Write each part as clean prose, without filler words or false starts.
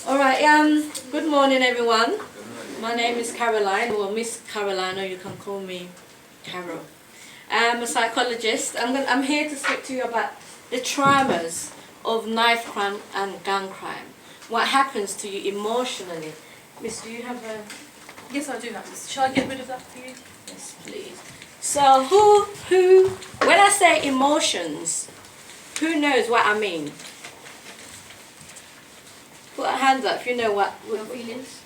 All right. Good morning, everyone. My name is Caroline, or Miss Caroline, or you can call me Carol. I'm a psychologist. I'm here to speak to you about the traumas of knife crime and gun crime. What happens to you emotionally? Miss, do you have a... Yes, I do have this. Shall I get rid of that for you? Yes, please. So when I say emotions, who knows what I mean? Put a hand up if you know what... Your feelings?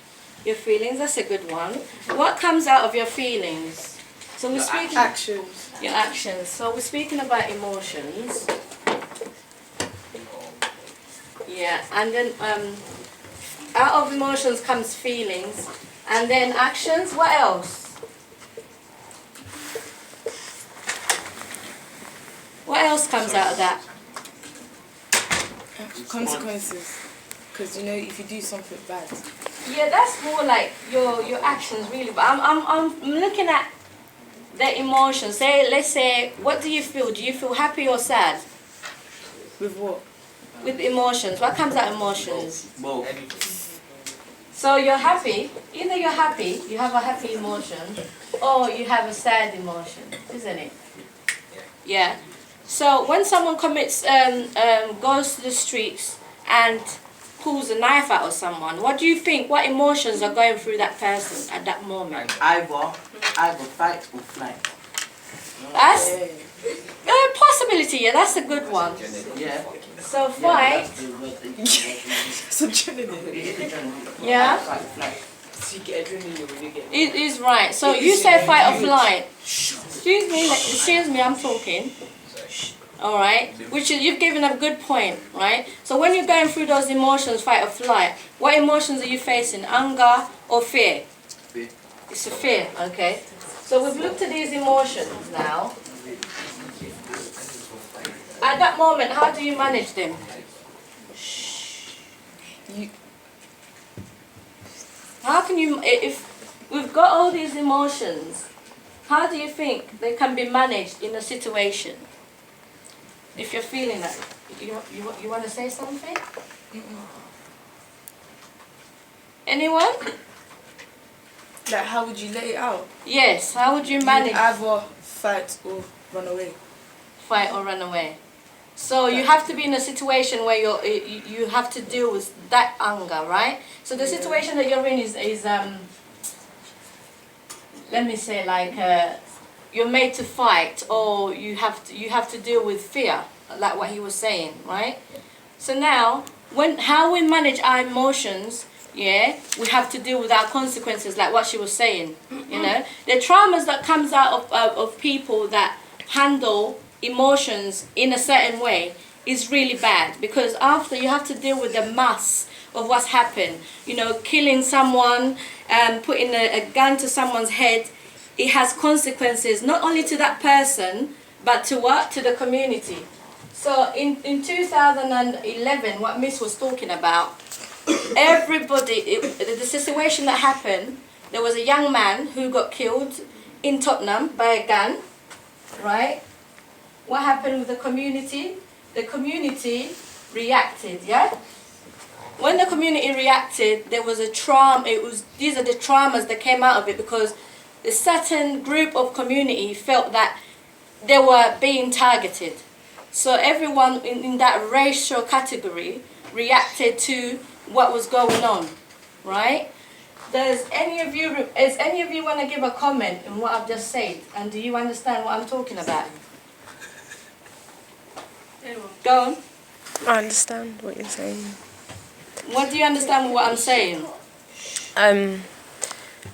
Your feelings, that's a good one. What comes out of your feelings? So we're speaking... Actions. Your actions. So we're speaking about emotions. Yeah, and then out of emotions comes feelings, and then actions. What else? What else comes out of that? Consequences. Because you know, if you do something bad. Yeah, that's more like your actions really. But I'm looking at the emotions. Let's say, what do you feel? Do you feel happy or sad? With what? With emotions. What comes out of emotions? Both. So you're happy. Either you're happy, you have a happy emotion, or you have a sad emotion, isn't it? Yeah. So when someone commits, goes to the streets and pulls a knife out of someone, what do you think? What emotions are going through that person at that moment? Either fight or flight. That's a possibility. Yeah, that's a good one. Yeah. So fight. It's adrenaline. Yeah. Fight or flight. So you get adrenaline when you get... It is right. So you say fight or flight. Excuse me, I'm talking. All right, which is, you've given a good point, right? So when you're going through those emotions, fight or flight, what emotions are you facing? Anger or fear? Fear. It's a fear, okay. So we've looked at these emotions now. At that moment, how do you manage them? How can you, if we've got all these emotions, how do you think they can be managed in a situation? If you're feeling that, you want to say something? Anyone? Like, how would you let it out? Yes, how would you You manage? would either fight or run away. Fight or run away. So you have to be in a situation where you have to deal with that anger, right? So the situation that you're in is let me say, like you're made to fight, or you have to deal with fear, like what he was saying, right? So now, how we manage our emotions, yeah, we have to deal with our consequences, like what she was saying. You know, the traumas that comes out of people that handle emotions in a certain way is really bad, because after you have to deal with the mass of what's happened. You know, killing someone, putting a gun to someone's head. It has consequences not only to that person, but to what? To the community. So in 2011, what Miss was talking about, everybody, the situation that happened, there was a young man who got killed in Tottenham by a gun, right? What happened with the community? The community reacted, yeah? When the community reacted, there was a trauma. These are the traumas that came out of it, because a certain group of community felt that they were being targeted. So everyone in that racial category reacted to what was going on, right? Does any of you want to give a comment on what I've just said? And do you understand what I'm talking about? Go on. I understand what you're saying. What do you understand what I'm saying?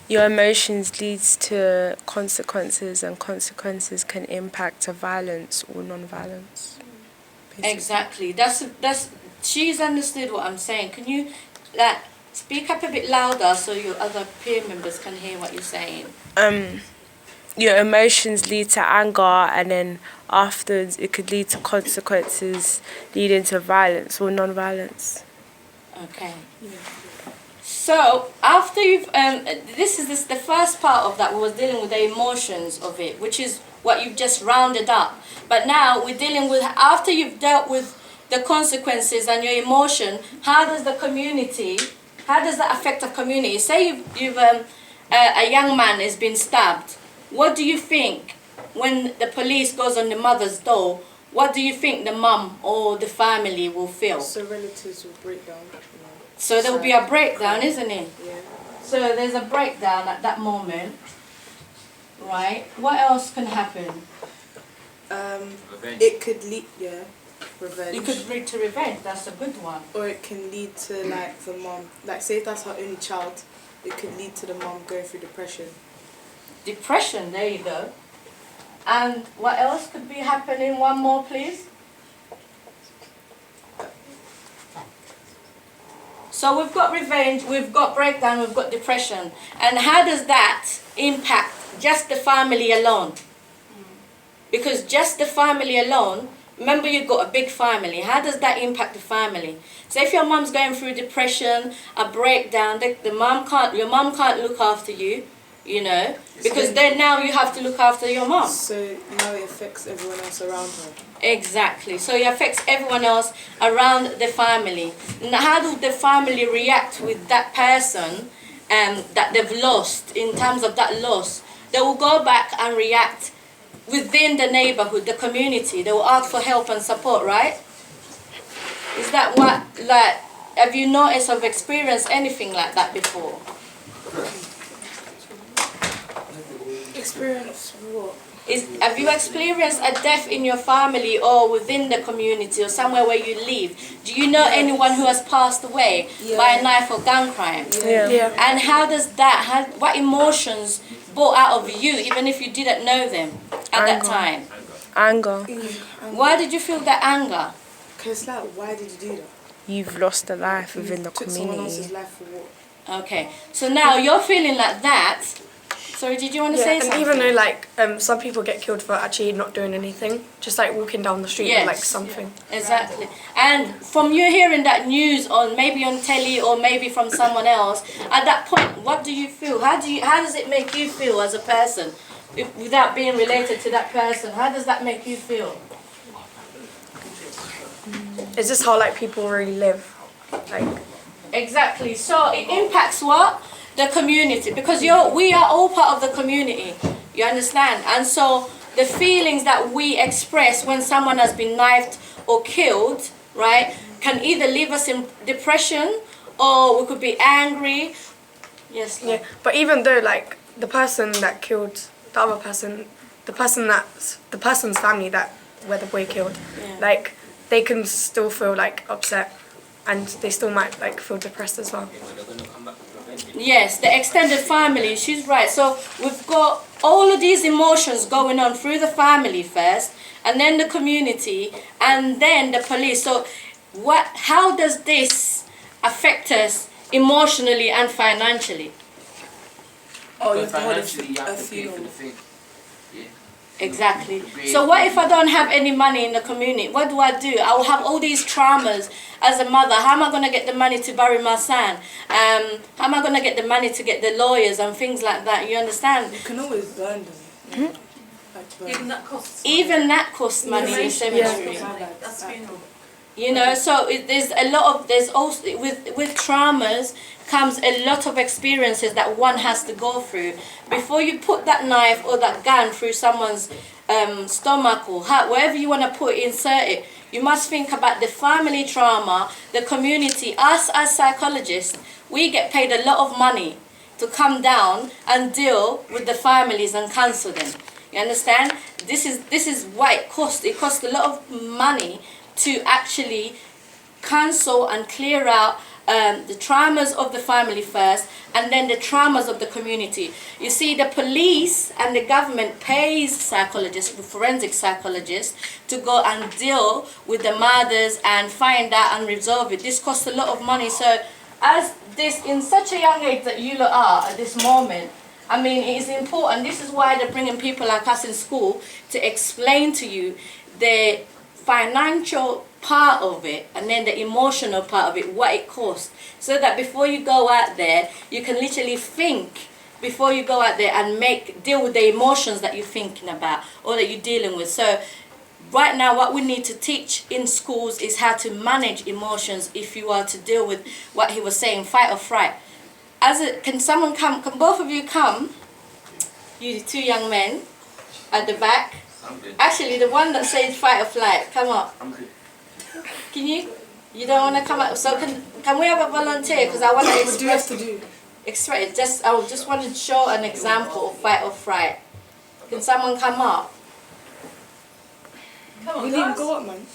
Your emotions leads to consequences, and consequences can impact to violence or non-violence. Basically. Exactly. She's understood what I'm saying. Can you speak up a bit louder so your other peer members can hear what you're saying? Your emotions lead to anger, and then afterwards it could lead to consequences leading to violence or non-violence. Okay. So after you've this is the first part of that was dealing with the emotions of it, which is what you've just rounded up. But now we're dealing with, after you've dealt with the consequences and your emotion, how does that affect the community? Say a young man has been stabbed. What do you think when the police goes on the mother's door? What do you think the mum or the family will feel? So relatives will break down. So there will be a breakdown, isn't it? Yeah. So there's a breakdown at that moment, right? What else can happen? Revenge. It could lead, revenge. It could lead to revenge. That's a good one. Or it can lead to like the mom, like say if that's her only child, it could lead to the mom going through depression. Depression. There you go. And what else could be happening? One more, please. So we've got revenge, we've got breakdown, we've got depression. And how does that impact just the family alone? Because just the family alone, remember you've got a big family, how does that impact the family? So if your mom's going through depression, a breakdown, your mom can't look after you, you know, because then now you have to look after your mom. So now it affects everyone else around her. Exactly. So it affects everyone else around the family. Now, how do the family react with that person that they've lost, in terms of that loss? They will go back and react within the neighborhood, the community. They will ask for help and support, right? Is that what, like, have you noticed or experienced anything like that before? Experience what? Have you experienced a death in your family or within the community or somewhere where you live? Do you know anyone who has passed away by a knife or gun crime? Yeah. And how does that, what emotions brought out of you, even if you didn't know them at that time? Anger. Why did you feel that anger? Because like, why did you do that? You've lost a life within the Took someone else's community. life for what? Okay, so now you're feeling like that. Sorry, did you want to say and something? even though like some people get killed for actually not doing anything, just like walking down the street Yes. with like something. Exactly. And from you hearing that news on maybe on telly or maybe from someone else, at that point, what do you feel? How does it make you feel as a person, without being related to that person? How does that make you feel? It's just how like people really live. Like Exactly. So it impacts what? The community, because we are all part of the community. You understand? And so the feelings that we express when someone has been knifed or killed, right, can either leave us in depression or we could be angry. Yes. yeah. But even though like the person that killed the other person, the person's family that where the boy killed, like they can still feel like upset, and they still might like feel depressed as well. Yes, the extended family, she's right. So we've got all of these emotions going on through the family first, and then the community, and then the police. So how does this affect us emotionally and financially? Oh, you have to hold financially, you a have to pay for funeral. the thing. Yeah. Exactly. So what if I don't have any money in the community? What do? I will have all these traumas as a mother. How am I going to get the money to bury my son? How am I going to get the money to get the lawyers and things like that? You understand? You can always burn them. Like burn. Even that costs. Even that costs money in cemetery. That's funeral. You know, so there's also with traumas comes a lot of experiences that one has to go through before you put that knife or that gun through someone's stomach or heart, wherever you want to insert it. You must think about the family trauma, the community. Us as psychologists, we get paid a lot of money to come down and deal with the families and counsel them. You understand? This is what it costs. It costs a lot of money to actually cancel and clear out the traumas of the family first, and then the traumas of the community. You see, the police and the government pays psychologists, forensic psychologists, to go and deal with the murders and find out and resolve it. This costs a lot of money. So as this, in such a young age that you lot are at this moment, I mean, it is important. This is why they're bringing people like us in school to explain to you the financial part of it and then the emotional part of it, what it costs, so that before you go out there, you can literally think before you go out there and deal with the emotions that you're thinking about or that you're dealing with. So right now what we need to teach in schools is how to manage emotions if you are to deal with what he was saying, fight or fright. Can someone come? Can both of you come? You two young men at the back. I'm good. Actually, the one that says fight or flight, come up. I'm good. Can you? You don't want to come up? So can we have a volunteer? Because I want to What do you have express. to do? Express. I just want to show an example of fight or fright. Can someone come up? Come on, We need to guys. go up, man.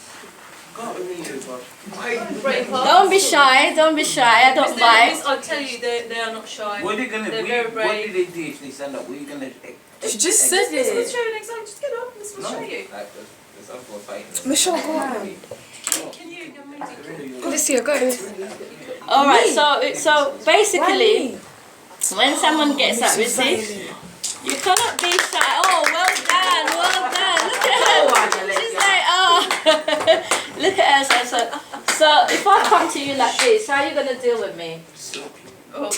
Brave heart. Don't be shy. Don't be shy. I don't bite. I'll tell you, they are not shy. What are you gonna? They're very What brave. do they do if they stand up? What are you gonna? She just said This will it. show you an example. Just get up. This will show you. Michelle, go up, man. Can you? You're ready. Lucia, go. All right. So basically, when someone gets up, you see, you cannot be shy. Oh, well done. Well done. Look at her. She's like, oh. Look at her. So if I come to you like this, how are you gonna deal with me? Oh.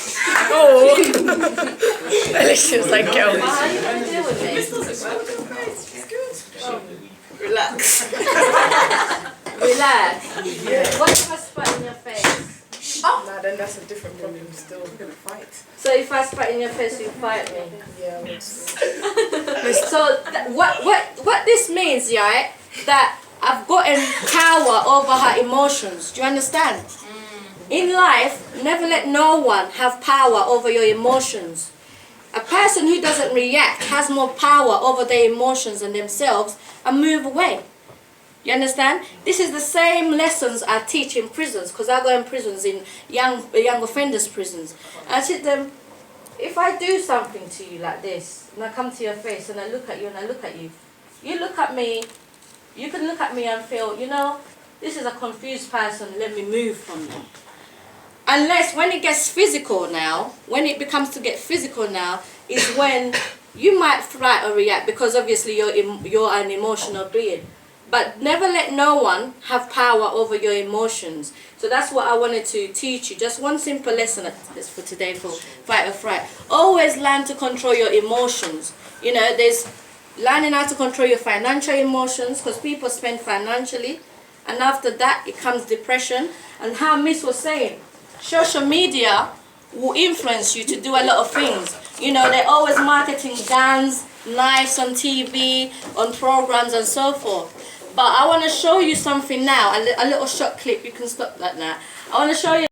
Alicia's like, girl. How are you gonna deal with me? Relax. Relax. What if I spat in your face? Nah, then that's a different problem still. We're gonna fight. So if I spat in your face, you fight me. Yeah, So what this means, yeah, that I've gotten power over her emotions. Do you understand? In life, never let no one have power over your emotions. A person who doesn't react has more power over their emotions and themselves and move away. You understand? This is the same lessons I teach in prisons, because I go in prisons, in young offenders prisons. I teach them, if I do something to you like this, and I come to your face and I look at you and I look at you, you look at me, you can look at me and feel, you know, this is a confused person, let me move from you. Unless when it gets physical now, when it becomes to get physical now, is when you might fight or react, because obviously you're an emotional being. But never let no one have power over your emotions. So that's what I wanted to teach you. Just one simple lesson for today for fight or fright. Always learn to control your emotions. You know, there's learning how to control your financial emotions, because people spend financially. And after that, it comes depression. And how Miss was saying, social media will influence you to do a lot of things. You know, they're always marketing guns, knives on TV, on programs and so forth. But I want to show you something now, a little short clip. You can stop that now. I want to show you